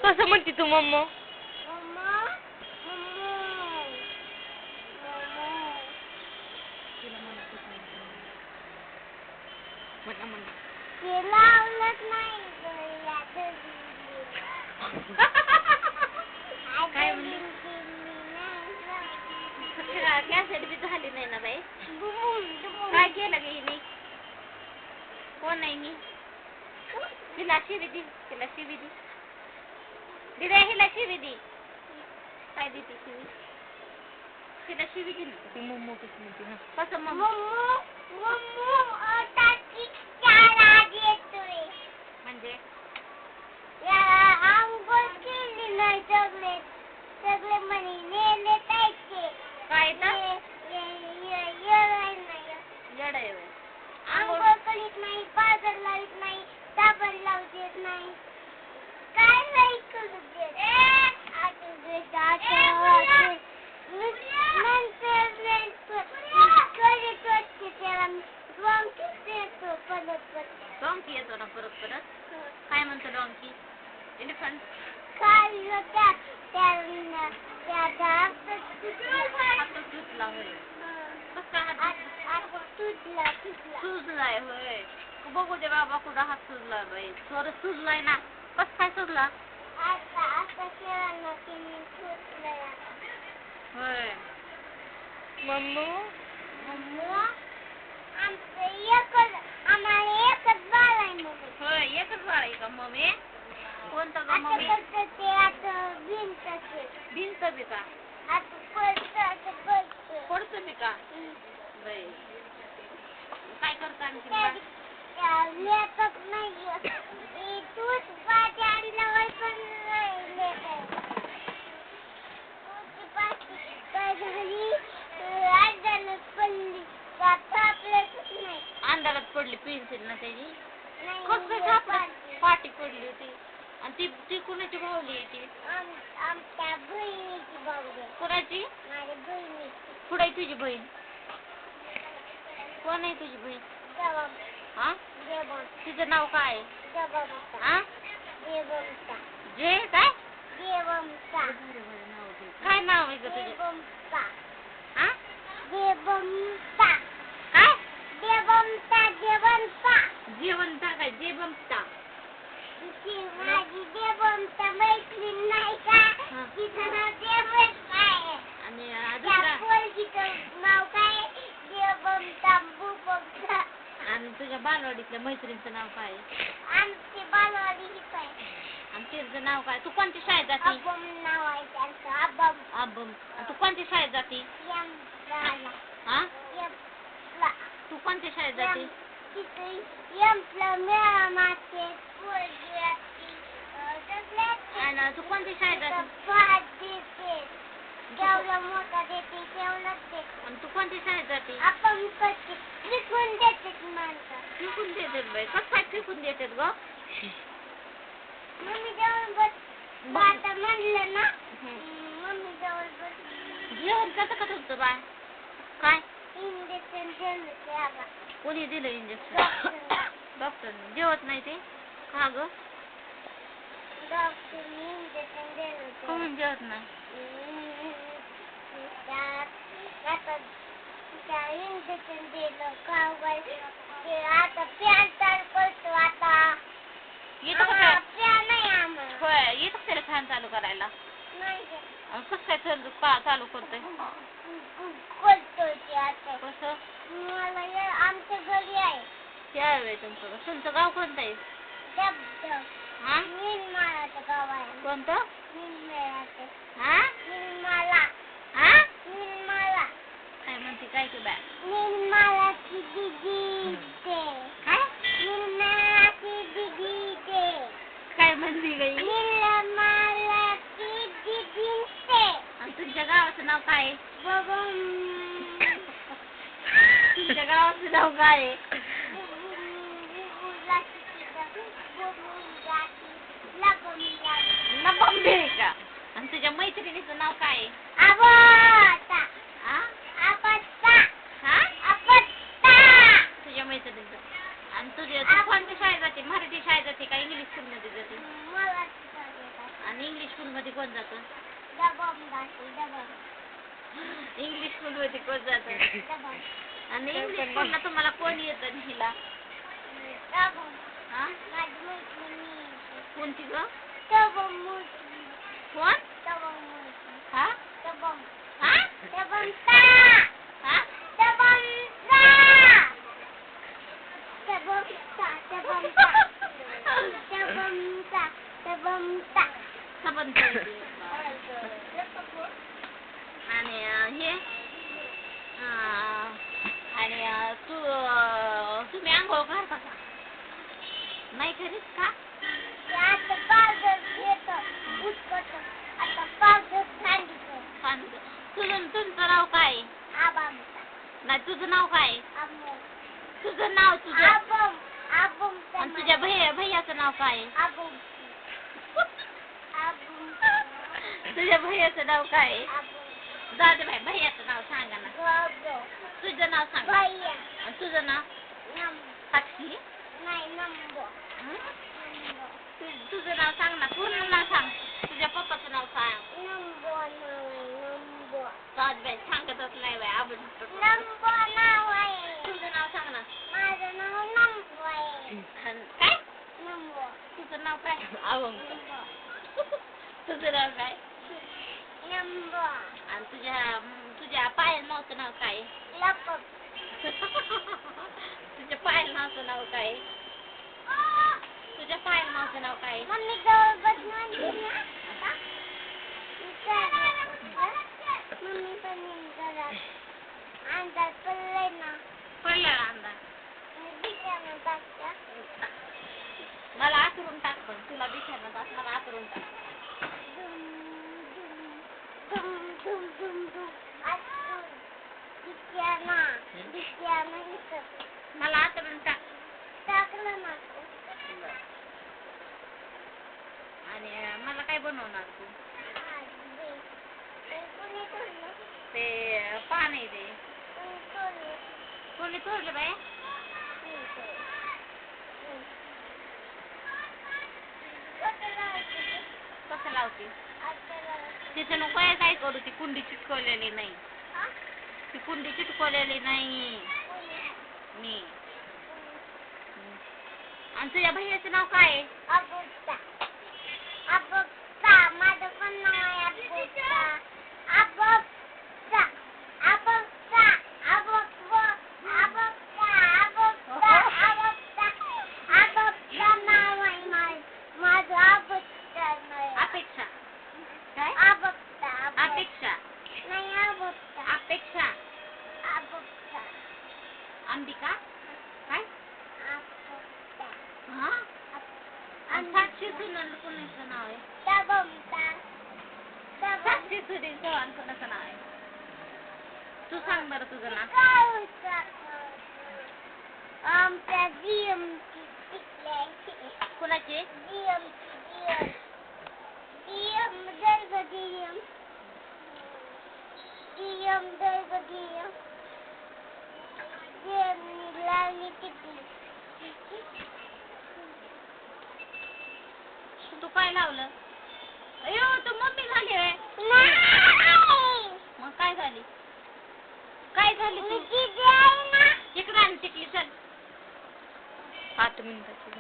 कसं म्हणते तू मम्मा? म्हणा म्हणा. काय म्हणली? कॅसेट बी झाली नाही ना बाई. काय केलं गे हिने? कोण नाही मी? हिला शिवी दी, हिला शिवी दी. दिदे हिला शिवी दी. काय देते शिवी? हिला शिवी दी ना. ती मम्मो कसं म्हणते ना? कसं मम्मो? म्हणजे आंघोळ केली नाही सगळे म्हणे नेले जायचे. काय येड आहे आंघोळ करीत नाही, पाजर लावत नाही, साबण लावू देत नाही. काय नाही करू देत. डॉंकी येतो ना परत परत. काय म्हणतो डॉंकी? एलिफंट काय तुटला होय. सुजलाय होय. बघू दे बाबा कुठं हात सुजलाय बाई. थोडं सुजलाय ना. कस काय सुजला? होय. मम्मू आम्हाला एकच बाळ आहे मम्मी. होय एकच बाळ आहे का मम्मी? कोणतं का मम्मी? भिंत बी का? पडतं बी का? बाई काय करता आणखी? लेखक नाही तूच भाजी आणल्यावर पण अंधारात पडली पेन्सिल ना त्याची. पाटी पडली होती. आणि ती कुणाची भावली आहे ती? आमच्या बहिणीची भावली. कुणाची? माझ्या बहिणीची. कुठे आहे तुझी बहीण? कोण आहे तुझी बहीण? हा? तिचं नाव काय? हा? जे काय? काय नाव आहे ग तुझं? हा? काय? जेवंता काय? जेवंता. माझी देवंता मैत्रीण नाही का? तिचं नाव देवंता आहे. आणि दुसरा पोरगीचं नाव काय? देवंता बुबंता. आणि तुझ्या बालवाडीतल्या मैत्रिणीचं नाव काय? आमची बालवाडी हीच आहे. आणि तिचं नाव काय? तू कोणत्या शाळेत जाती? अबम नाव आहे त्यांचं. अबम. अबम. तू कोणत्या शाळेत जाती? हा? तू कोणत्या शाळेत जाती? आणि तू कोणत्या शाळेत जाती? जेवढं मोठा देते तेवढंच देते. आणि तू कोणत्या शाळेत जाते? आपण फेकून देतात माणसं. फेकून देतात बाई. कसं काय फेकून देतात ग? मम्मी जवळ बस. आता म्हणलं ना मम्मी जवळ बस. जेवण कसं का तुमचं बाय? काय? इंजेक्शन दिलं त्याला. कोणी दिलं इंजेक्शन? डॉक्टरने. जेवत नाही ते? का ग? डॉक्टरने इंजेक्शन दिलं. कोण जेवत नाही? इंजेक्शन दिलं का आता प्यान चालू करतो. आता येतं का प्यान नाही आम्हाला. होय येतं त्याला फॅन चालू करायला? नाही. कसं काय चालू करतोय? करतोय ते आता. कसं? मला आमच्या घरी आहे. ते आहे तुमचं. तुमचं गाव कोणतं आहे? दबदब. हा? निर्मळाचं गाव आहे. कोणतं? निर्मळाचं. हा? निर्मळा. हा? निर्मळा. काय म्हणते काय की बाय? निर्मळाची दीदी ते. काय? निर्मळाची दीदी ते. काय म्हणते गं? निर्मळाची दीदी ते. आणि तुमच्या गावाचं नाव काय आहे? तुमच्या गावाचं नाव काय आहे? लबंबे का? आणि तुझ्या मैत्रिणीचं नाव काय आहे? आबत्ता. हा? आबत्ता. हा? आबत्ता. तुझ्या मैत्रिणीचं. आणि तू कोणत्या शाळेत जाते? मराठी शाळेत जाते का इंग्लिश स्कूलमध्ये जाते? मराठी शाळेत. आणि स्कूल मध्ये कोण जातं? इंग्लिश स्कूल मध्ये कोण जातं? आणि इंग्लिश स्कूलला तुम्हाला कोण येतं हिला? हा? कोणती ग? कोण? हा? हा? आणि हे आणि तुम्ही आंघोळ करता का? नाही करीत का? तुझं नाव काय? नाही तुझं नाव काय? तुझं नाव आणि तुझ्या भैयाचं नाव काय? तुझ्या भैयाचं नाव काय? जाऊ दे बाई, भैयाचं नाव सांगा ना. तुझं नाव सांग. आणि तुझं नाव? साक्षी? तुझं नाव सांग ना, पूर्ण नाव सांग. तुझ्या पप्पाचं नाव सांग. जाऊ दे बाई, सांगतच नाही बाई. तुझं नाव सांग ना. काय? तुझं नाव काय? तुझं नाव काय? आणि तुझ्या पायल नावचं नाव काय? तुझ्या पायल नावचं नाव काय? तुझ्या पायल नावचं नाव काय? पडला अंदाज. मला आतरून टाक, पण तुला बिछाना मला आतरून टाक. मला आतरून टाक. आणि मला काय बनवणार तू? ते पाणी दे. कोणी तोडलं बाई? कसं लावते? तिथे नको काय करू, ती कुंडी चिटकवलेली नाही. ती कुंडी चिटकवलेली नाही मी. आणि तुझ्या भैयाचं नाव काय आहे? माझं पण नाव आहे. अपेक्षा. काय? अपेक्षा. अपेक्षा. अंबिका. काय? हा? आणि साक्षी सुनंद कोणाचं नाव आहे? साक्षी सुनील चव्हाण कोणाचं नाव आहे? तू सांग बरं तुझं नाव. कुणाची? तू काय लावलं? अयो तू मम्मी झाली रे. मग काय झाली? काय झाली तू? इकडे आण टिकली, चल. 8 मिनिटाची.